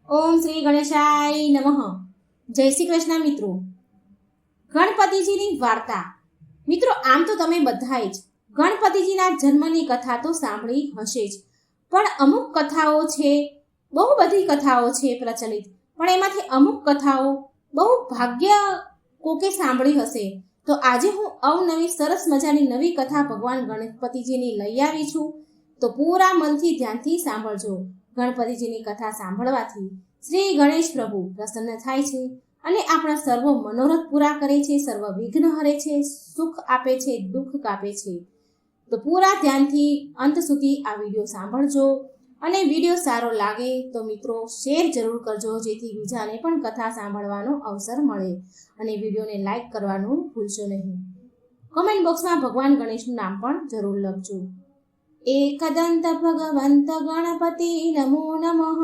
ઓમ શ્રી ગણેશાય નમઃ. જય શ્રી કૃષ્ણ મિત્રો. ગણપતિજીની વાર્તા. મિત્રો, આમ તો તમે બધાએ જ ગણપતિજીના જન્મની કથા તો સાંભળી હશે જ, પણ અમુક કથાઓ છે, બહુ બધી કથાઓ છે પ્રચલિત, પણ એમાંથી અમુક કથાઓ બહુ ભાગ્ય કોકે સાંભળી હશે. તો આજે હું અવનવી સરસ મજાની નવી કથા ભગવાન ગણપતિજીની લઈ આવી છું. તો પૂરા મનથી ધ્યાનથી સાંભળજો. ગણપતિજીની કથા સાંભળવાથી શ્રી ગણેશ પ્રભુ પ્રસન્ન થાય છે અને આપણા સર્વ મનોરથ પૂરા કરે છે, સર્વ વિઘ્ન હરે છે, સુખ આપે છે, દુઃખ કાપે છે. તો પૂરા ધ્યાનથી અંત સુધી આ વિડીયો સાંભળજો અને વિડીયો સારો લાગે તો મિત્રો શેર જરૂર કરજો, જેથી બીજાને પણ કથા સાંભળવાનો અવસર મળે. અને વિડીયોને લાઈક કરવાનું ભૂલશો નહીં. કમેન્ટ બોક્સમાં ભગવાન ગણેશનું નામ પણ જરૂર લખજો. एकदंत भगवंत गणपति नमो नमः.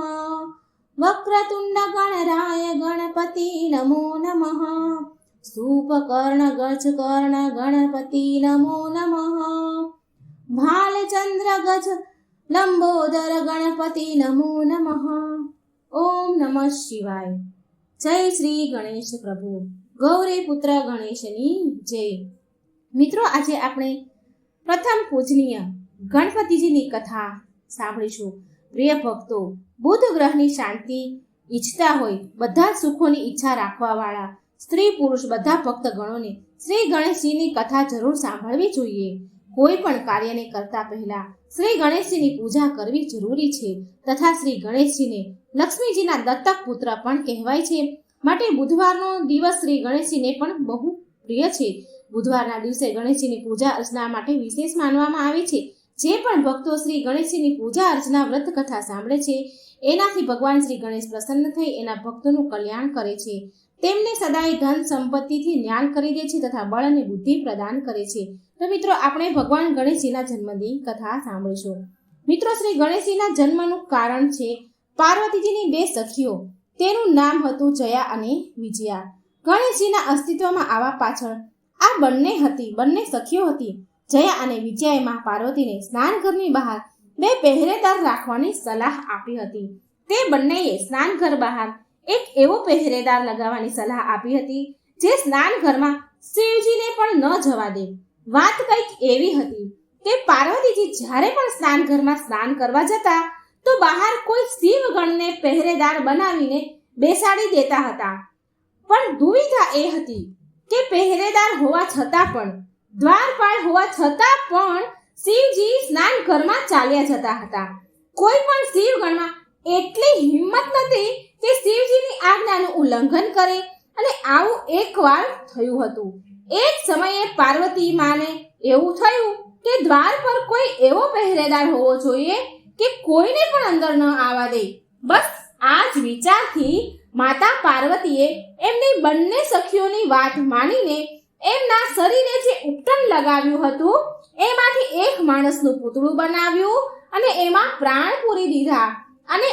वक्रतुंड गणराय गणपति नमो नमः. सूपकर्ण गजकर्ण गणपति नमो नमः. भालचंद्र गज लंबोदर गणपति नमो नमः. ओम नमः शिवाय. जय श्री गणेश प्रभु. गौरी पुत्र गणेशनी जय. મિત્રો, આજે આપણે પ્રથમ પૂજનીય ગણપતિજીની કથા સાંભળીશું. પ્રિય ભક્તો, બુધ ગ્રહની શાંતિ ઈચ્છતા હોય, બધા સુખોની ઈચ્છા રાખવાવાળા સ્ત્રી પુરુષ બધા ભક્ત ગણોને શ્રી ગણેશજીની કથા જરૂર સાંભળવી જોઈએ. કોઈ પણ કાર્યને કરતા પહેલા શ્રી ગણેશજીની પૂજા કરવી જરૂરી છે. તથા શ્રી ગણેશજીને લક્ષ્મીજીના દત્તક પુત્ર પણ કહેવાય છે, માટે બુધવારનો દિવસ શ્રી ગણેશજીને પણ બહુ પ્રિય છે. બુધવારના દિવસે ગણેશજીની પૂજા અર્ચના માટે વિશેષ માનવામાં આવે છે. જે પણ ભક્તો શ્રી ગણેશજીની પૂજા અર્ચના વ્રત કથા સાંભળે છે, એનાથી ભગવાન શ્રી ગણેશ પ્રસન્ન થઈ એના ભક્તોનું કલ્યાણ કરે છે. તેમને સદાય ધન સંપત્તિથી જ્ઞાન કરી દે છે તથા બળ અને બુદ્ધિ પ્રદાન કરે છે. તો મિત્રો, આપણે ભગવાન ગણેશજીના જન્મની કથા સાંભળીશું. મિત્રો, શ્રી ગણેશજીના જન્મનું કારણ છે પાર્વતીજીની બે સખીઓ. તેનું નામ હતું જયા અને વિજયા. ગણેશજીના અસ્તિત્વમાં આવવા પાછળ આ બંને સખીઓ હતી. જયા અને વિજયાએ મા પાર્વતીને સ્નાનઘરની બહાર બે પહેરેદાર રાખવાની સલાહ આપી હતી. તે બંનેએ સ્નાનઘર બહાર એક એવો પહેરેદાર લગાવવાની સલાહ આપી હતી જે સ્નાનઘરમાં શિવજીને પણ ન જવા દે. વાત કંઈક એવી હતી કે પાર્વતીજી જ્યારે પણ સ્નાનઘરમાં સ્નાન કરવા જતા તો બહાર કોઈ શિવગણને પહેરેદાર બનાવીને બેસાડી દેતા હતા. પણ દુવિધા એ હતી કે પહેરેદાર હોવા છતાં પણ, દ્વારપાળ હોવા છતાં પણ શિવજી સ્નાન ઘરમાં ચાલ્યા જતા હતા. કોઈ પણ શિવગણમાં એટલી હિંમત નથી કે શિવજીની આજ્ઞાનું ઉલ્લંઘન કરે. અને આવું એકવાર થયું હતું. એક સમયે પાર્વતી માને એવું થયું કે દ્વાર પર કોઈ એવો પહેરેદાર હોવો જોઈએ કે કોઈને પણ અંદર ન આવવા દે. બસ આ જ વિચારથી માતા પાર્વતીએ એમની બંને સખીઓની વાત માનીને એમના શરીરે જે ઉપટન લગાવ્યું હતું એમાંથી એક માણસનું પૂતળું બનાવ્યું અને એમાં પ્રાણ પૂરી દીધા અને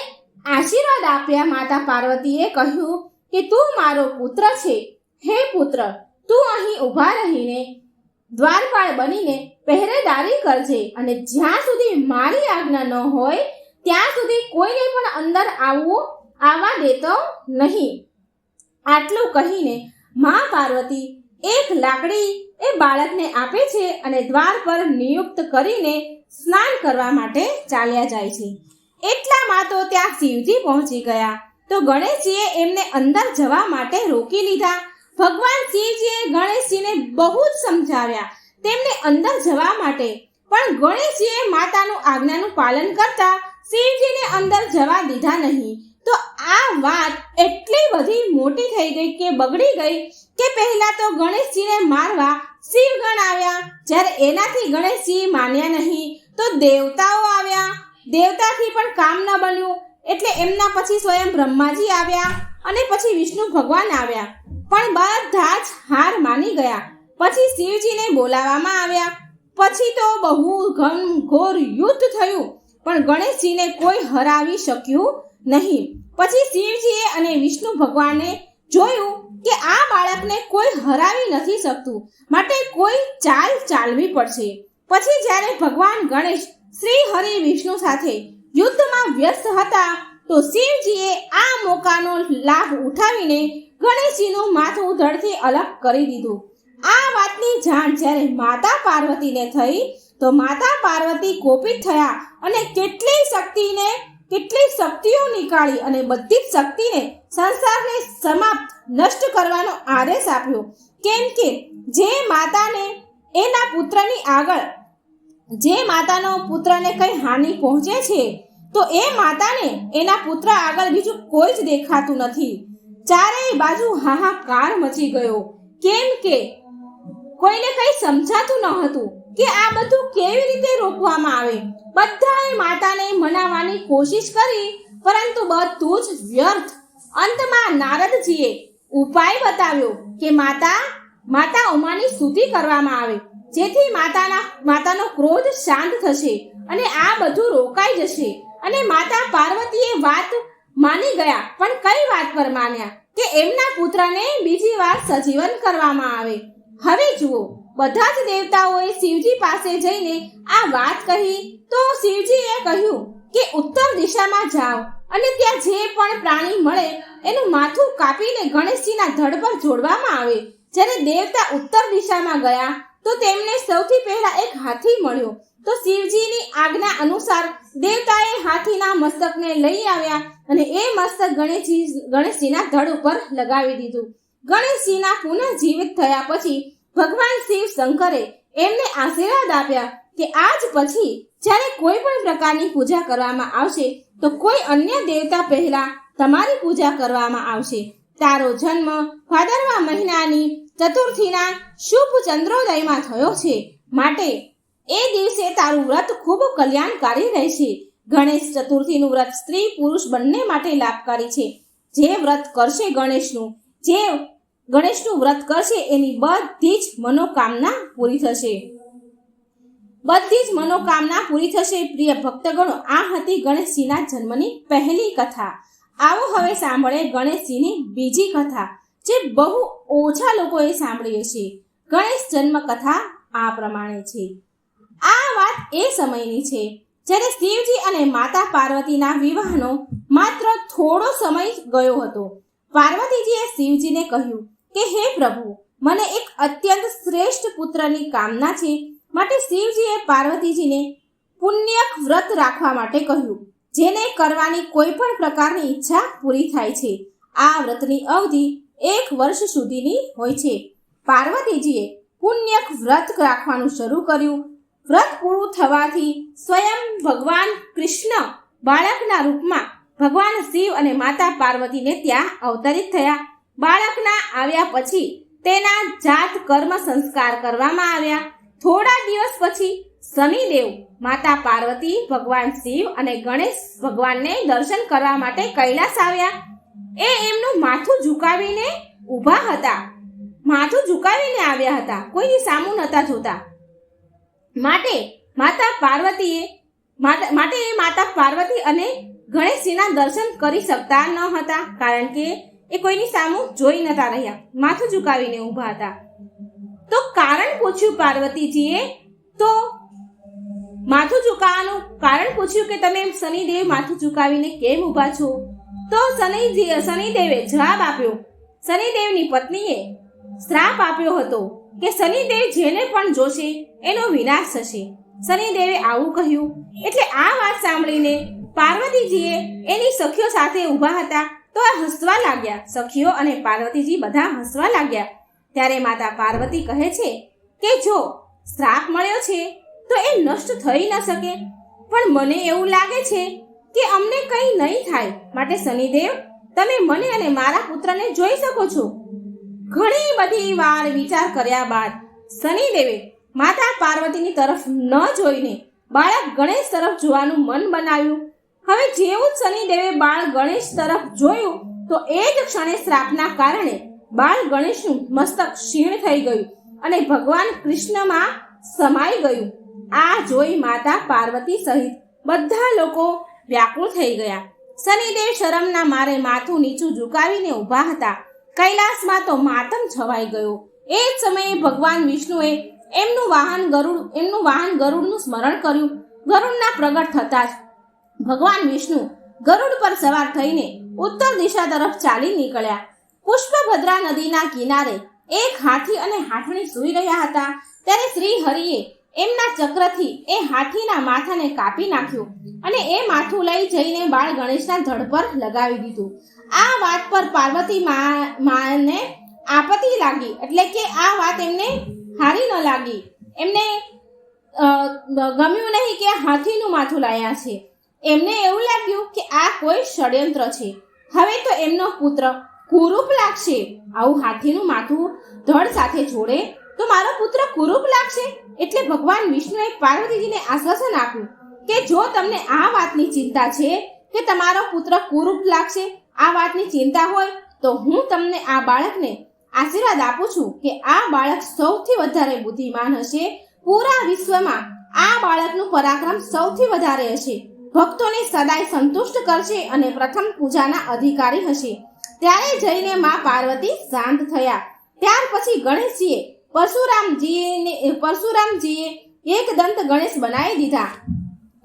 આશીર્વાદ આપ્યા. માતા પાર્વતીએ કહ્યું કે તું મારો પુત્ર છે. હે પુત્ર, તું અહીં ઊભા રહીને દ્વારપાળ બનીને પહેરેદારી કરજે અને જ્યાં સુધી મારી આજ્ઞા ન હોય ત્યાં સુધી કોઈને પણ અંદર આવવા દેતો નહીં. આટલું કહીને મા પાર્વતી એક લાકડી એ બાળકને આપે છે અને દ્વાર પર નિયુક્ત કરીને સ્નાન કરવા માટે ચાલ્યા જાય છે. એટલામાં તો ત્યાં શિવજી પહોંચી ગયા. તો ગણેશજીએ એમને અંદર જવા માટે રોકી લીધા. ભગવાન શિવજીએ ગણેશજીને બહુ જ સમજાવ્યા તેમને અંદર જવા માટે, પણ ગણેશજીએ માતાનું આજ્ઞાનું પાલન કરતા શિવજીને અંદર જવા દીધા નહીં. તો આ વાત એટલી બધી મોટી થઈ ગઈ કે બગડી ગઈ કે પહેલા તો ગણેશજીને મારવા શિવગણ આવ્યા. જ્યારે એનાથી ગણેશજી માન્યા નહીં તો દેવતાઓ આવ્યા. દેવતાથી પણ કામ ન બન્યું એટલે એમના પછી સ્વયં બ્રહ્માજી આવ્યા અને પછી વિષ્ણુ ભગવાન આવ્યા. પણ બધા જ હાર માની ગયા. પછી શિવજીને બોલાવવામાં આવ્યા. પછી તો બહુ ઘનઘોર યુદ્ધ થયું પણ ગણેશજીને કોઈ હરાવી શક્યું નહીં. પછી શિવજીએ અને વિષ્ણુ ભગવાને જોયું કે આ બાળકને કોઈ હરાવી નથી શકતું, માટે કોઈ ચાલ ચાલવી પડશે. પછી જ્યારે ભગવાન ગણેશ શ્રી હરિ વિષ્ણુ સાથે યુદ્ધમાં વ્યસ્ત હતા તો શિવજીએ આ મોકાનો લાભ ઉઠાવીને ગણેશજીનું માથું ધડથી અલગ કરી દીધું. આ વાતની જાણ જ્યારે માતા પાર્વતીને થઈ તો માતા પાર્વતી કોપિત થયા અને કેટલી શક્તિઓ નીકાળી અને બધી જ શક્તિને સંસારને સમાપ્ત નષ્ટ કરવાનો આદેશ આપ્યો. કેમ કે જે માતાને એના પુત્રની આગળ જે માતાનો પુત્રને કઈ હાનિ પહોંચે છે તો એ માતાને એના પુત્ર આગળ બીજું કોઈ જ દેખાતું નથી. ચારેય બાજુ હાહાકાર મચી ગયો. કેમ કે કોઈને કઈ સમજાતું ન હતું કે આ બધું કેવી રીતે રોકવામાં આવે. બધાએ માતાને મનાવવાની કોશિશ કરી પરંતુ બધું જ વ્યર્થ. અંતમાં નારદજીએ ઉપાય બતાવ્યો કે માતા ઉમાની સ્તુતિ કરવામાં આવે, જેથી માતાનો ક્રોધ શાંત થશે અને આ બધું રોકાઈ જશે. અને માતા પાર્વતીએ વાત માની ગયા. પણ કઈ વાત પર માન્યા? કે એમના પુત્રને બીજી વાર સજીવન કરવામાં આવે. હવે જુઓ, બધા જ દેવતાઓએ શિવજી પાસે જઈને આ વાત કહી તો શિવજીએ કહ્યું કે ઉત્તર દિશામાં જાઓ અને ત્યાં જે પણ પ્રાણી મળે એનું માથું કાપીને ગણેશજીના ધડ પર જોડવામાં આવે. જ્યારે દેવતા ઉત્તર દિશામાં ગયા તો તેમને સૌથી પહેલા એક હાથી મળ્યો. તો શિવજીની આજ્ઞા અનુસાર દેવતાએ હાથીના મસ્તકને લઈ આવ્યા અને એ મસ્તક ગણેશજીના ધડ ઉપર લગાવી દીધું. ગણેશજીના પુનઃ જીવિત થયા પછી ભગવાન શિવ શંકરે એમને આશીર્વાદ આપ્યા કે આજ પછી જ્યારે કોઈ પણ પ્રકારની પૂજા કરવામાં આવશે તો કોઈ અન્ય દેવતા પહેલા તમારી પૂજા કરવામાં આવશે. તારો જન્મ ભાદરવા મહિનાની ચતુર્થીના શુભ ચંદ્રોદયમાં થયો છે, માટે એ દિવસે તારું વ્રત ખૂબ કલ્યાણકારી રહેશે. ગણેશ ચતુર્થીનું વ્રત સ્ત્રી પુરુષ બંને માટે લાભકારી છે. જે વ્રત કરશે ગણેશનું વ્રત કરશે એની બધી જ મનોકામના પૂરી થશે. પ્રિય ભક્તગણો, આ હતી ગણેશજીના જન્મની પહેલી કથા. આવો હવે સાંભળે ગણેશજીની બીજી કથા, જે બહુ ઓછા લોકોએ સાંભળી હશે. ગણેશ જન્મ કથા આ પ્રમાણે છે. આ વાત એ સમયની છે જ્યારે શિવજી અને માતા પાર્વતીના વિવાહનો માત્ર થોડો સમય ગયો હતો. પાર્વતીજીએ શિવજીને કહ્યું કે હે પ્રભુ, મને એક અત્યંત શ્રેષ્ઠ પુત્રની કામના છે. માટે શિવજીએ પાર્વતીજીને પુણ્યક વ્રત રાખવા માટે કહ્યું, જેને કરવાની કોઈ પણ પ્રકારની ઈચ્છા પૂરી થાય છે. આ વ્રતની અવધિ 1 વર્ષ સુધીની હોય છે. પાર્વતીજીએ પુણ્યક વ્રત રાખવાનું શરૂ કર્યું. વ્રત પૂરું થવાથી સ્વયં ભગવાન કૃષ્ણ બાળકના રૂપમાં ભગવાન શિવ અને માતા પાર્વતીને ત્યાં અવતરિત થયા. બાળકના આવ્યા પછી તેના જાત કર્મ સંસ્કાર કરવામાં આવ્યા. થોડા દિવસ પછી શનિદેવ માતા પાર્વતી, ભગવાન શિવ અને ગણેશ ભગવાનને દર્શન કરવા માટે કૈલાસ આવ્યા. એ એમનું માથું ઝુકાવીને ઊભા હતા, માથું ઝુકાવીને આવ્યા હતા, કોઈની સામું નતા જોતા. માટે માતા પાર્વતી અને ગણેશજીના દર્શન કરી શકતા ન હતા, કારણ કે એ કોઈની સામું જોઈ નતા રહ્યા, માથું ઝુકાવીને ઊભા હતા. તો કારણ પૂછ્યું પાર્વતીજીએ, તો માથું ઝુકાવવાનું કારણ પૂછ્યું કે તમે શનિદેવ માથું ઝુકાવીને કેમ ઊભા છો? તો શનિદેવે જવાબ આપ્યો. શનિદેવની પત્નીએ શ્રાપ આપ્યો હતો કે શનિદેવ જેને પણ જોશે એનો વિનાશ થશે. શનિદેવે આવું કહ્યું એટલે આ વાત સાંભળીને પાર્વતીજીએ એની સખીઓ સાથે ઊભા હતા તો હસવા લાગ્યા. સખીઓ અને પાર્વતીજી બધા હસવા લાગ્યા. ત્યારે માતા પાર્વતી કહે છે કે જો શ્રાપ મળ્યો છે તો એ નષ્ટ થઈ ન શકે, પણ મને એવું લાગે છે કે અમને કંઈ નહીં થાય, માટે શનિદેવ તમે મને અને મારા પુત્રને જોઈ શકો છો. ઘણી બધી વાર વિચાર કર્યા બાદ શનિદેવે માતા પાર્વતીની તરફ ન જોઈને બાળક ગણેશ તરફ જોવાનું મન બનાવ્યું. હવે જેવું જ શનિદેવે બાળ ગણેશ તરફ જોયું તો એ જ ક્ષણે શ્રાપના કારણે બાળ ગણેશનું મસ્તક ક્ષીણ થઈ ગયું અને ભગવાન કૃષ્ણમાં સમાઈ ગયું. આ જોઈ માતા પાર્વતી સહિત બધા લોકો વ્યાકુળ થઈ ગયા. શનિદેવ શરમના મારે માથું નીચું ઝુકાવીને ઊભા હતા. કૈલાસમાં તો માતમ છવાઈ ગયો. એ જ સમયે ભગવાન વિષ્ણુએ એમનું વાહન ગરુડનું સ્મરણ કર્યું. ગરુડના પ્રગટ થતા જ ભગવાન વિષ્ણુ ગરુડ પર સવાર થઈને ઉત્તર દિશા તરફ ચાલી નીકળ્યા. પુષ્પભદ્રા નદીના કિનારે એક હાથી અને હાથણી સૂઈ રહ્યા હતા. ત્યારે શ્રી હરિએ એમના ચક્રથી એ હાથીના માથાને કાપી નાખ્યું અને એ માથું લઈ જઈને બાળ ગણેશના ધડ પર લગાવી દીધું. આ વાત પર પાર્વતી માને આપત્તિ લાગી, એટલે કે આ વાત એમને હારી ન લાગી. એમને ગમ્યું નહીં કે હાથીનું માથું લાયા છે. એમને એવું લાગ્યું કે આ કોઈ ષડયંત્ર છે. હવે તો એમનો પુત્ર કુરૂપ લાગશે. આવું હાથીનું માથું ધડ સાથે જોડે તો મારો પુત્ર કુરૂપ લાગશે. એટલે ભગવાન વિષ્ણુએ પાર્વતીજીને આશ્વાસન આપ્યું કે જો તમને આ વાતની ચિંતા છે કે તમારો પુત્ર કુરૂપ લાગશે, આ વાતની ચિંતા હોય તો હું તમને આ બાળકને આશીર્વાદ આપું છું કે આ બાળક સૌથી વધારે બુદ્ધિમાન હશે. પૂરા વિશ્વમાં આ બાળકનું પરાક્રમ સૌથી વધારે હશે, ભક્તોને સદાય સંતુષ્ટ કરશે અને પ્રથમ પૂજાના અધિકારી હશે. ત્યારે જઈને માં પાર્વતી શાંત થયા. ત્યાર પછી ગણેશજીએ પરશુરામજીએ એક દંત ગણેશ બનાવી દીધા.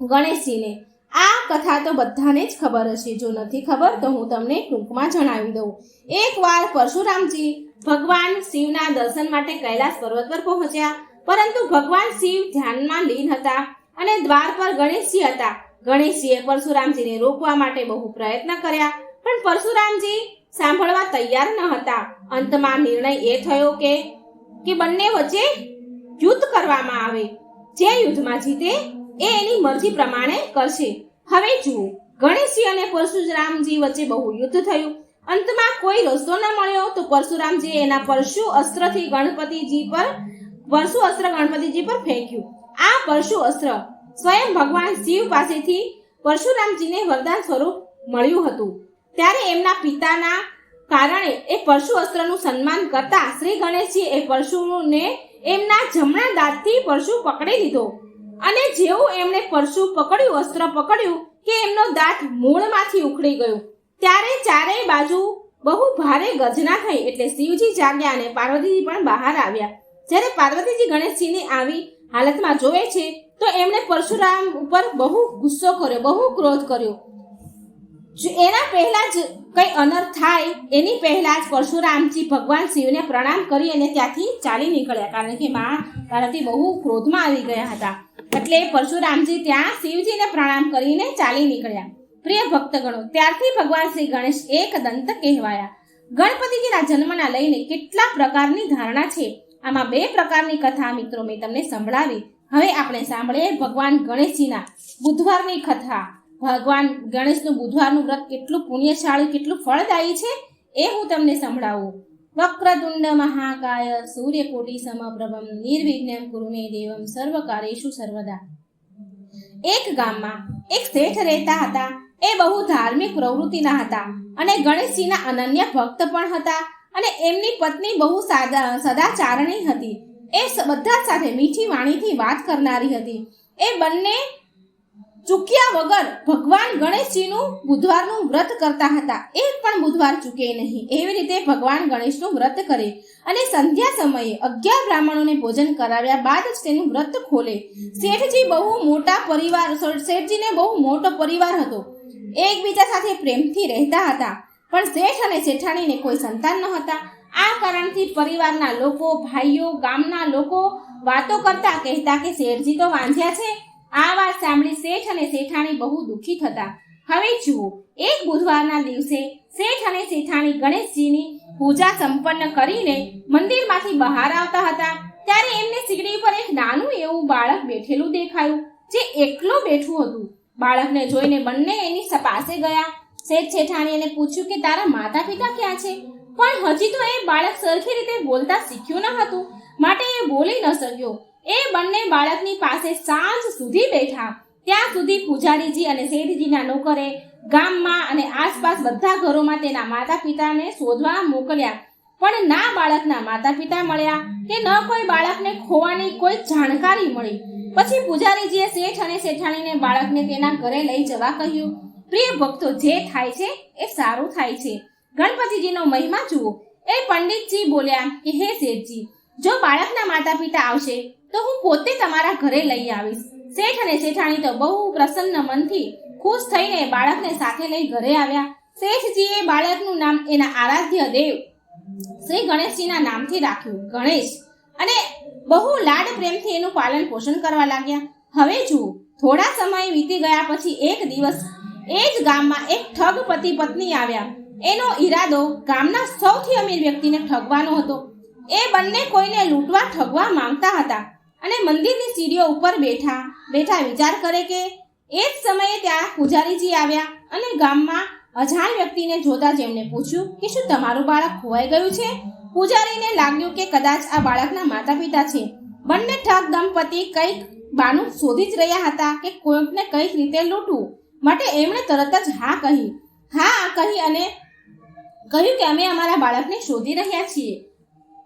ગણેશજીને આ કથા તો બધાને જ ખબર હશે. જો નથી ખબર તો હું તમને ટૂંકમાં જણાવી દઉં. એકવાર પરશુરામજી ભગવાન શિવના દર્શન માટે કૈલાસ પર્વત પર પહોંચ્યા, પરંતુ ભગવાન શિવ ધ્યાનમાં લીન હતા અને દ્વાર પર ગણેશજી હતા. ગણેશજીએ પરશુરામજીને રોકવા માટે બહુ પ્રયત્ન કર્યા, પણ પરશુરામજી સાંભળવા તૈયાર ન હતા. અંતમાં નિર્ણય એ થયો કે બંને વચ્ચે યુદ્ધ કરવામાં આવે. જે યુદ્ધમાં જીતે એ એની મરજી પ્રમાણે કરશે. હવે જુઓ, ગણેશજી અને પરશુરામજી વચ્ચે બહુ યુદ્ધ થયું. અંતમાં કોઈ રસ્તો ન મળ્યો તો પરશુરામજીએ એના પરશુ અસ્ત્રથી ગણપતિજી પર ફેંક્યું. આ પરશુ અસ્ત્ર સ્વયં ભગવાન શિવ પાસેથી પરશુરામજીને વરદાન સ્વરૂપ મળ્યું હતું. ત્યારે એમના પિતાના કારણે એ પરશુ અસ્ત્રનું સન્માન કરતા શ્રી ગણેશજી એ પરશુને એમના જમણા દાંતથી પરશુ પકડી લીધો અને જેવું એમણે પરશુ પકડ્યું, અસ્ત્ર પકડ્યું કે એમનો દાંત મૂળમાંથી ઉખડી ગયો. ત્યારે ચારેય બાજુ બહુ ભારે ગર્જના થઈ. એટલે શિવજી જાગ્યા અને પાર્વતીજી પણ બહાર આવ્યા. જ્યારે પાર્વતીજી ગણેશજીની આવી હાલતમાં જોવે છે તો એમણે પરશુરામ ઉપર બહુ ગુસ્સો કર્યો, બહુ ક્રોધ કર્યો. એના પહેલા જ કઈ અનર્થ થાય એની પહેલા જ પરશુરામજી ભગવાન શિવને પ્રણામ કરી અને ત્યાંથી ચાલી નીકળ્યા, કારણ કે માં પાર્વતી બહુ ક્રોધમાં આવી ગયા હતા. એટલે પરશુરામજી ત્યાં શિવજીને પ્રણામ કરીને ચાલી નીકળ્યા. પ્રિય ભક્તગણો, ત્યારથી ભગવાન શ્રી ગણેશ એક દંત કહેવાયા. ગણપતિજીના જન્મના લઈને કેટલા પ્રકારની ધારણા છે. આમાં 2 પ્રકારની કથા મિત્રો મેં તમને સંભળાવી. હવે આપણે સાંભળીએ ભગવાન ગણેશજીના બુધવારની કથા. ભગવાન ગણેશનું બુધવારનું વ્રત કેટલું પુણ્યશાળી, કેટલું ફળદાયી છે એ હું તમને સંભળાવું. વક્રતુંડ મહાકાય સૂર્યકોટિ સમપ્રભમ નિર્વિઘ્નં કુરુ મે દેવમ સર્વકાર્યેષુ સર્વદા. એક ગામમાં એક શેઠ રહેતા હતા. એ બહુ ધાર્મિક પ્રવૃત્તિના હતા અને ગણેશજીના અનન્ય ભક્ત પણ હતા. અને એમની પત્ની બહુ સદાચારણી હતી. એ બધા સાથે મીઠી વાણીથી વાત કરનારી હતી. એ બંને ચૂક્યા વગર ભગવાન ગણેશજીનું બુધવારનું વ્રત કરતા હતા. એક પણ બુધવાર ચૂકે નહીં. એવી રીતે ભગવાન ગણેશનું વ્રત કરે અને સંધ્યા સમયે 11 બ્રાહ્મણોને ભોજન કરાવ્યા બાદ જ તેનું વ્રત ખોલે. શેઠજીને બહુ મોટો પરિવાર હતો. એકબીજા સાથે પ્રેમથી રહેતા હતા, પણ શેઠ અને શેઠાણીને કોઈ સંતાન ન હતા. આ કારણથી પરિવારના લોકો, ભાઈઓ, ગામના લોકો વાતો કરતા કહેતા કે શેઠજી તો વાંઝ્યા છે. આ વાત સાંભળી શેઠ અને શેઠાણી બહુ દુઃખી થતા. હવે જુઓ, એક બુધવારના દિવસે શેઠ અને શેઠાણી ગણેશજીની પૂજા સંપન્ન કરીને મંદિરમાંથી બહાર આવતા હતા. ત્યારે એમને સીડી પર એક નાનું એવું બાળક બેઠેલું દેખાયું, જે એકલો બેઠું હતું. બાળકને જોઈને બંને એની પાસે ગયા. શેઠ શેઠાણીને પૂછ્યું કે તારા માતા પિતા ક્યાં છે? પણ હજી તો એ બાળક સરખી રીતે બોલતા શીખ્યું ન હતું, માટે એ બોલી ન શક્યો. એ બંને બાળકની પાસે સાંજ સુધી બેઠા. ત્યાં સુધી પૂજારીજી અને શેઠજીના નોકરે ગામમાં અને આસપાસ બધા ઘરોમાં તેના માતા પિતાને શોધવા મોકલ્યા, પણ ના બાળકના માતા પિતા મળ્યા કે ન કોઈ બાળકને ખોવાની કોઈ જાણકારી મળી. પછી પૂજારીજીએ શેઠ અને શેઠાણીને બાળકને તેના ઘરે લઈ જવા કહ્યું. પ્રિય ભક્તો, જે થાય છે એ સારું થાય છે. ગણપતિજીનો મહિમા જુઓ. એ પંડિતજી બોલ્યા કે હે શેઠજી, જો બાળકના માતા પિતા આવશે તો હું પોતે તમારા ઘરે લઈ આવીશ. શેઠ અને શેઠાણી તો બહુ પ્રસન્ન મનથી ખુશ થઈને બાળકને સાથે લઈ ઘરે આવ્યા. શેઠજીએ બાળકનું નામ એના આરાધ્ય દેવ શ્રી ગણેશજીના નામથી રાખ્યું, ગણેશ, અને બહુ લાડ પ્રેમથી એનું પાલન પોષણ કરવા લાગ્યા. હવે જુઓ, થોડા સમય વીતી ગયા પછી એક દિવસ એ જ ગામમાં એક ઠગ પતિ પત્ની આવ્યા. એનો ઈરાદો ગામના સૌથી અમીર વ્યક્તિને ઠગવાનો હતો. એ બંને કોઈને લૂંટવા ઠગવા માંગતા હતા અને મંદિરની સીડીઓ ઉપર બેઠા વિચાર કરે કે એ જ સમયે ત્યાં પૂજારીજી આવ્યા અને ગામમાં અજાણ વ્યક્તિને જોતા જેમને પૂછ્યું કે શું તમારું બાળક ખોવાઈ ગયું છે? પૂજારીને લાગ્યું કે કદાચ આ બાળકના માતા પિતા છે. બંને ઠગ દંપતી કંઈક બાનું શોધી જ રહ્યા હતા કે કોઈકને કઈક રીતે લૂંટવું માટે એમણે તરત જ હા કહી અને કહ્યું કે અમે અમારા બાળકને શોધી રહ્યા છીએ.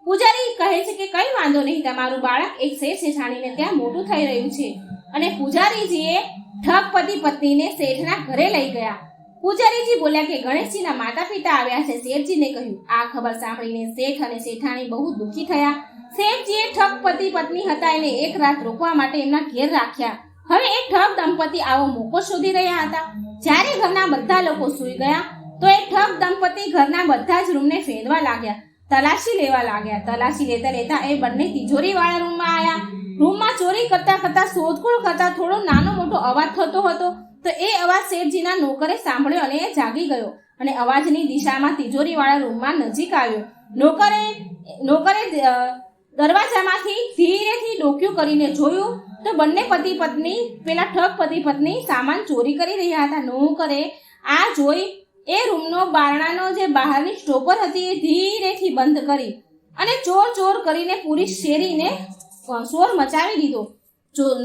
પૂજારી કહે છે કે કઈ વાંધો નહીં, તમારું બાળક એક શેઠ શેઠાણીને ત્યાં મોટું થઈ રહ્યું છે. અને પૂજારીજીએ ઠગ પતિ પત્નીને શેઠના ઘરે લઈ ગયા. પૂજારીજી બોલ્યા કે ગણેશજીના માતા પિતા આવ્યા છે. શેઠજીને કહ્યું. આ ખબર સાંભળીને શેઠ અને શેઠાણી બહુ દુઃખી થયા. શેઠજીએ ઠગ પતિ પત્ની હતા એને એક રાત રોકવા માટે એમના ઘેર રાખ્યા. હવે એ ઠગ દંપતી આવો મોકો શોધી રહ્યા હતા. જ્યારે ઘરના બધા લોકો સૂઈ ગયા તો એ ઠગ દંપતી ઘરના બધા જ રૂમને ફેરવા લાગ્યા, તલાશી લેવા લાગ્યા. તલાશી લેતા એ બંને તિજોરી વાળા રૂમમાં આવ્યા. રૂમમાં ચોરી કરતા શોધખોળ કરતા થોડો નાનો મોટો અવાજ થતો હતો. તો એ અવાજ શેઠજીના નોકરે સાંભળ્યો અને એ જાગી ગયો અને અવાજની દિશામાં તિજોરી વાળા રૂમમાં નજીક આવ્યો. નોકરે દરવાજામાંથી ધીરેથી ડોક્યું કરીને જોયું તો બંને પતિ પત્ની પેલા ઠગ પતિ પત્ની સામાન ચોરી કરી રહ્યા હતા. નોકરે આ જોઈ એ રૂમનો બારણાનો જે બહારની સ્ટોપર હતી એ ધીરેથી બંધ કરી અને ચોર કરીને પૂરી શેરીને શોર મચાવી દીધો.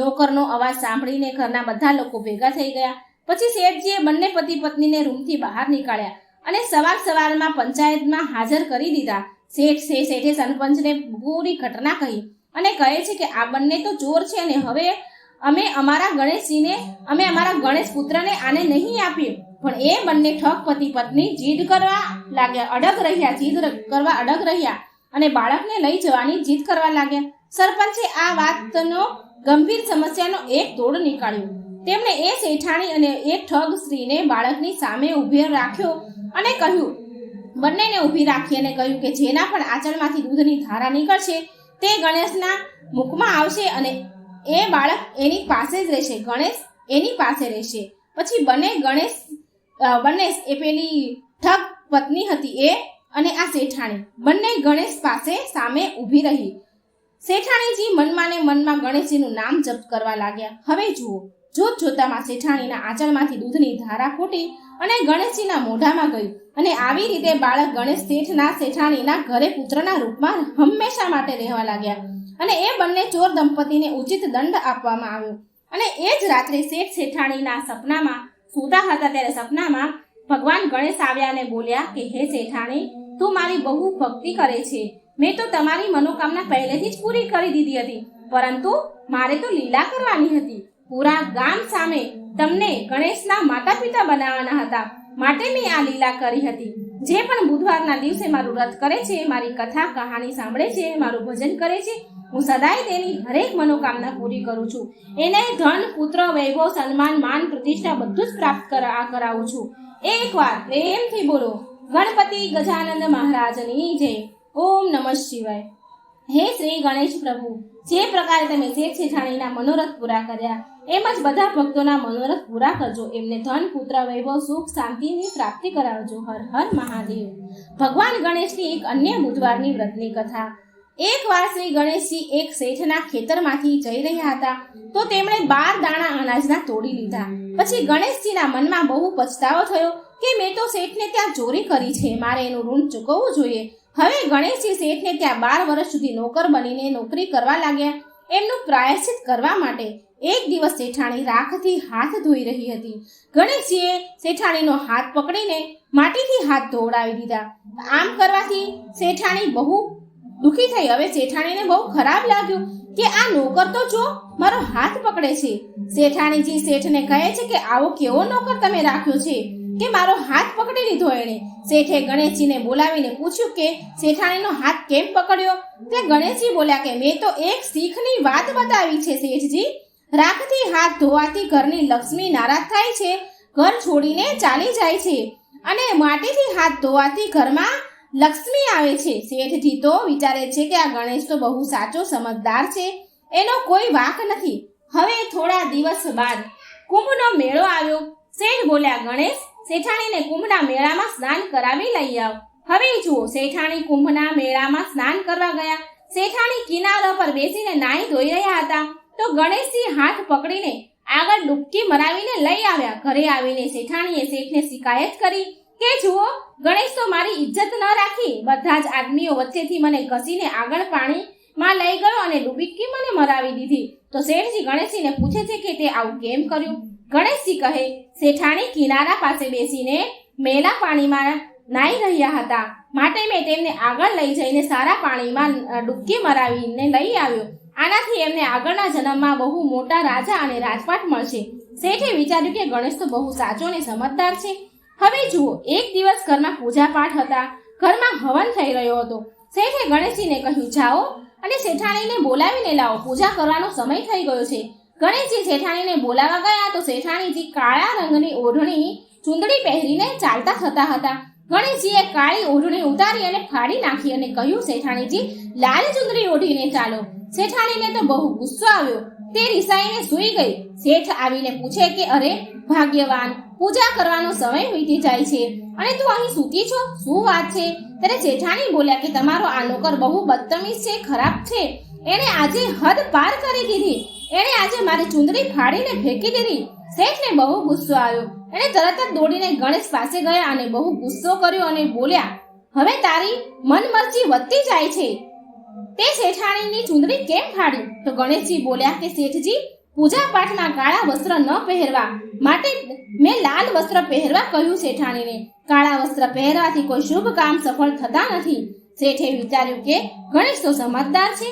નોકરનો અવાજ સાંભળીને ઘરના બધા લોકો ભેગા થઈ ગયા. પછી શેઠજીએ બંને પતિ પત્નીને રૂમથી બહાર નીકાળ્યા અને સવારમાં પંચાયતમાં હાજર કરી દીધા. શેઠે સરપંચને પૂરી ઘટના કહી અને કહે છે કે આ બંને તો ચોર છે અને હવે અમે અમારા ગણેશ પુત્રને આને નહીં આપીએ. પણ એ બંને ઠગ પતિ પત્ની જીદ કરવા અડગ રહ્યા અને બાળકને લઈ જવાની જીદ કરવા લાગ્યા. સરપંચે આ વાતનો ગંભીર સમસ્યાનો એક તોડ નીકાળ્યો. તેમણે એ શેઠાણી અને એ ઠગ સ્ત્રીને બાળકની સામે ઊભી રાખ્યો અને કહ્યું, બંનેને ઊભી રાખી અને કહ્યું કે જેના પણ આંચળમાંથી દૂધની ધારા નીકળશે તે ગણેશના મુખમાં આવશે અને એ બાળક એની પાસે જ રહેશે, ગણેશ એની પાસે રહેશે. પછી ગણેશ એ પેલી ઠગ પત્ની હતી એ અને આ શેઠાણી બંને ગણેશ પાસે સામે ઊભી રહી. શેઠાણીજી મનમાં ગણેશજીનું નામ જપ કરવા લાગ્યા. હવે જુઓ, જોતામાં શેઠાણીના આંચળમાંથી દૂધની ધારા ફૂટી અને ગણેશજીના મોઢામાં ગઈ અને આવી રીતે બાળક ગણેશ શેઠાણીના ઘરે પુત્રના રૂપમાં હંમેશા માટે રહેવા લાગ્યા. અને એ બંને ચોર દંપતીને ઉચિત દંડ આપવામાં આવ્યો. અને એ જ રાત્રે શેઠાણીના સપનામાં સૂતા હતા ત્યારે સપનામાં ભગવાન ગણેશ આવ્યા અને બોલ્યા કે હે શેઠાણી, તું મારી બહુ ભક્તિ કરે છે. મેં તો તમારી મનોકામના પહેલેથી જ પૂરી કરી દીધી હતી, પરંતુ મારે તો લીલા કરવાની હતી. પૂરા ગામ સામે તમને ગણેશના માતા પિતા બનાવવાના હતા, માટે મેં આ લીલા કરી હતી. જે પણ બુધવારના દિવસે મારું વ્રત કરે છે, મારી કથા કહાની સાંભળે છે, મારું ભજન કરે છે, હું સદાય તેની હરેક મનોકામના પૂરી કરું છું. એને ધન, પુત્ર, વૈભવ, સન્માન, માન, પ્રતિષ્ઠા બધું જ પ્રાપ્ત કરાવું છું. એકવાર પ્રેમથી બોલો ગણપતિ ગજાનંદ મહારાજની જય. ઓમ નમઃ શિવાય. હે શ્રી ગણેશ પ્રભુ, જે પ્રકારે તમે શેઠ શેઠાણીના મનોરથ પૂરા કર્યા એમ જ બધા ભક્તોના મનોરથ પૂરા કરજો. એમને ધન, પુત્ર, વૈભવ, સુખ, શાંતિની પ્રાપ્તિ કરાવજો. હર હર મહાદેવ. ભગવાન ગણેશની એક અન્ય બુધવારની વ્રતની કથા. એકવાર શ્રી ગણેશજી એક શેઠના ખેતરમાંથી જઈ રહ્યા હતા તો તેમણે 12 દાણા અનાજના તોડી લીધા. પછી ગણેશજીના મનમાં બહુ પછતાવો થયો કે મેં તો શેઠને ત્યાં ચોરી કરી છે, મારે એનું ઋણ ચૂકવવું જોઈએ. હવે ગણેશજી શેઠને ત્યાં 12 વર્ષ સુધી નોકર બનીને નોકરી કરવા લાગ્યા. એમનું પ્રાયશ્ચિત કરવા માટે એક દિવસ શેઠાણી રાખથી હાથ ધોઈ રહી હતી. ગણેશજીએ શેઠાણીનો હાથ પકડીને માટીથી હાથ ધોવડાવી દીધા. આમ કરવાથી શેઠાણી બહુ દુઃખી થઈ. હવે શેઠાણીને બહુ ખરાબ લાગ્યું કે આ નોકર તો જો મારો હાથ પકડે છે. શેઠાણીજી શેઠને કહે છે કે આવો કેવો નોકર તમે રાખ્યો છે કે મારો હાથ પકડી લીધો એણે. શેઠે ગણેશજીને બોલાવીને પૂછ્યું કે શેઠાણીનો હાથ કેમ પકડ્યો? તે ગણેશજી બોલ્યા કે મેં તો એક શીખની વાત બતાવી છે શેઠજી. રાખથી હાથ ધોવાથી ઘરની લક્ષ્મી નારાજ થાય છે, ઘર છોડીને ચાલી જાય છે અને માટીથી હાથ ધોવાથી ઘરમાં લક્ષ્મી આવે છે. શેઠજી તો વિચારે છે કે આ ગણેશ તો બહુ સાચો સમજદાર છે, એનો કોઈ વાંક નથી. હવે થોડા દિવસ બાદ કુંભનો મેળો આવ્યો. શેઠ બોલ્યા, ગણેશ, શેઠાણીને કુંભના મેળામાં સ્નાન કરાવી લઈ આવ. હવે જુઓ, શેઠાણી કુંભના મેળામાં સ્નાન કરવા ગયા. શેઠાણી કિનારા પર બેસીને નાહી ધોઈ રહ્યા હતા તો ગણેશજી હાથ પકડીને આગળ ડૂબકી મરાવીને લઈ આવ્યા. ઘરે આવીને શેઠાણીએ શેઠને શિકાયત કરી કે જુઓ, ગણેશ તો મારી ઇજ્જત ન રાખી, બધા જ આદમીઓ વચ્ચેથી મને ઘસીને આગળ પાણીમાં લઈ ગયો અને ડૂબકી મને મરાવી દીધી. તો શેઠજી ગણેશજીને પૂછે છે કે તે આવું કેમ કર્યું? ગણેશજી કહે, શેઠાણી કિનારા પાસે બેસીને મેલા પાણીમાં નાહી રહ્યા હતા, માટે મેં તેમને આગળ લઈ જઈને સારા પાણીમાં ડૂબકી મરાવીને લઈ આવ્યો. આનાથી એમને આગળના જન્મમાં બહુ મોટા રાજા અને રાજપાટ મળશે. શેઠે વિચાર્યું કે ગણેશ તો બહુ સાચો અને સમજદાર છે. હવે જુઓ, એક દિવસ ઘરમાં પૂજા પાઠ હતા, ઘરમાં હવન થઈ રહ્યો હતો. શેઠે ગણેશજીને કહ્યું, જાઓ અને શેઠાણીને બોલાવીને લાવો, પૂજા કરવાનો સમય થઈ ગયો છે. ગણેશજી શેઠાણીને બોલાવવા ગયા તો શેઠાણીજી કાળા રંગની ઓઢણી ચૂંદડી પહેરીને ચાલતા થતા હતા. ગણેશજીએ કાળી ઓઢણી ઉતારી અને ફાડી નાખી અને કહ્યું, શેઠાણીજી, લાલ ચૂંદડી ઓઢીને ચાલો. શેઠાણીને તો બહુ ગુસ્સો આવ્યો, તે રિસાઈને સૂઈ ગઈ. શેઠ આવીને પૂછે કે અરે ભાગ્યવાન, પૂજા કરવાનો સમય વીતી જાય છે અને તું અહીં સૂતી છો, શું વાત છે? ત્યારે શેઠાણી બોલ્યા કે તમારો આ નોકર બહુ બદતમીઝ છે, ખરાબ છે. એણે આજે હદ પાર કરી દીધી. એણે આજે મારી ચૂંદડી ફાડીને ફેંકી દીધી. શેઠને બહુ ગુસ્સો આવ્યો. એણે તરત જ દોડીને ગણેશ પાસે ગયા અને બહુ ગુસ્સો કર્યો અને બોલ્યા, હવે તારી મનમરજી વધતી જાય છે, તે શેઠાણીની ચૂંદડી કેમ ફાડી? તો ગણેશજી બોલ્યા કે શેઠજી, પૂજા પાઠમાં કાળા વસ્ત્ર ન પહેરવા માટે મેં લાલ વસ્ત્ર પહેરવા કહ્યું શેઠાણીને. કાળા વસ્ત્ર પહેરવાથી કોઈ શુભ કામ સફળ થતા નથી. શેઠે વિચાર્યું કે ગણેશ તો સમજદાર છે,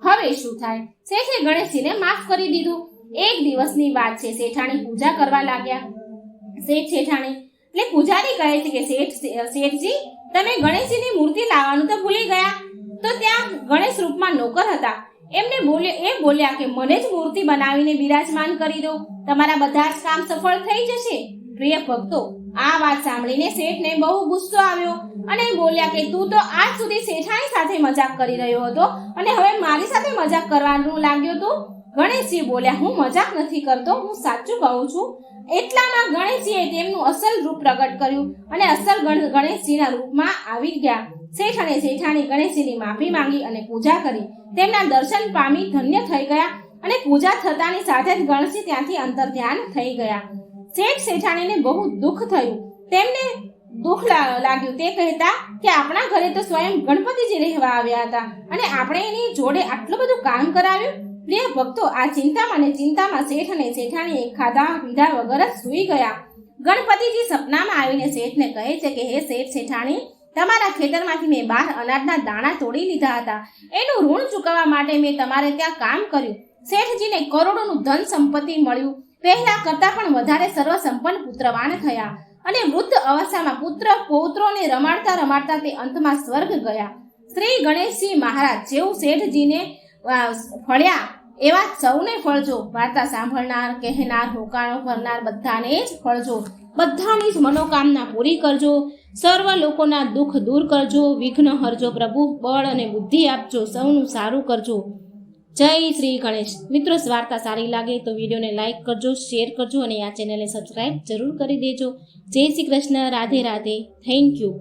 હવે શું થાય? શેઠે ગણેશજીને માફ કરી દીધું. એક દિવસની વાત છે, શેઠાણી પૂજા કરવા લાગ્યા. શેઠાણી એટલે પૂજારી કહે છે કે શેઠજી, તમે ગણેશજીની મૂર્તિ લાવવાનું તો ભૂલી ગયા. તો ત્યાં ગણેશ રૂપમાં નોકર હતા. એમને બોલ્યા કે મને જ મૂર્તિ બનાવીને બિરાજમાન કરી દો, તમારા બધા જ કામ સફળ થઈ જશે. પ્રિય ભક્તો, આ વાત સાંભળીને શેઠને બહુ ગુસ્સો આવ્યો અને બોલ્યા કે તું તો આજ સુધી શેઠાણી સાથે મજાક કરી રહ્યો હતો અને હવે મારી સાથે મજાક કરવાનું લાગ્યો તું. ગણેશજી બોલ્યા, હું મજાક નથી કરતો, હું સાચું કહું છું. એટલામાં ગણેશજીએ તેમનું અસલ રૂપ પ્રગટ કર્યું અને અસલ ગણેશજીના રૂપમાં આવી ગયા. શેઠ અને શેઠાણી ગણેશજીની માફી માંગી અને પૂજા કરી. તેમના દર્શન પામી ધન્ય થઈ ગયા અને પૂજા થતાની સાથે જ ગણેશજી ત્યાંથી અંતર ધ્યાન થઈ ગયા. શેઠ શેઠાણીને બહુ દુઃખ થયું. તેમને દુઃખ લાગ્યું. તે કહેતા કે આપણા ઘરે તો સ્વયં ગણપતિજી રહેવા આવ્યા હતા અને આપણે એની જોડે આટલું બધું કામ કરાવ્યું. પ્રિય ભક્તો, આ ચિંતામાં શેઠ અને શેઠાણીએ ખાધા પીધા વગર જ સૂઈ ગયા. ગણપતિજી સપનામાં આવીને શેઠને કહે છે કે હે શેઠ શેઠાણી, તમારા ખેતરમાંથી મેં 12 અનાજના દાણા તોડી લીધા હતા. એનું ઋણ ચૂકવવા માટે મેં તમારે ત્યાં કામ કર્યું. શેઠજીને કરોડોનું ધન સંપત્તિ મળ્યું. પહેલા કરતા પણ વધારે સર્વસંપન્ન પુત્રવાન થયા અને વૃદ્ધ અવસ્થામાં પૌત્રોને રમાડતા તે અંતમાં સ્વર્ગ ગયા. શ્રી ગણેશજી મહારાજ જેવું શેઠજીને ફળ્યા એવા સૌને ફળજો. વાર્તા સાંભળનાર, કહેનાર, હોકાણો ભરનાર બધાને જ ફળજો. બધાની જ મનોકામના પૂરી કરજો. સર્વ લોકોના દુઃખ દૂર કરજો. વિઘ્ન હરજો પ્રભુ. બળ અને બુદ્ધિ આપજો. સૌનું સારું કરજો. જય શ્રી ગણેશ. મિત્રો, વાર્તા સારી લાગે તો વિડીયોને લાઈક કરજો, શેર કરજો અને આ ચેનલને સબસ્ક્રાઈબ જરૂર કરી દેજો. જય શ્રી કૃષ્ણ. રાધે રાધે. Thank you.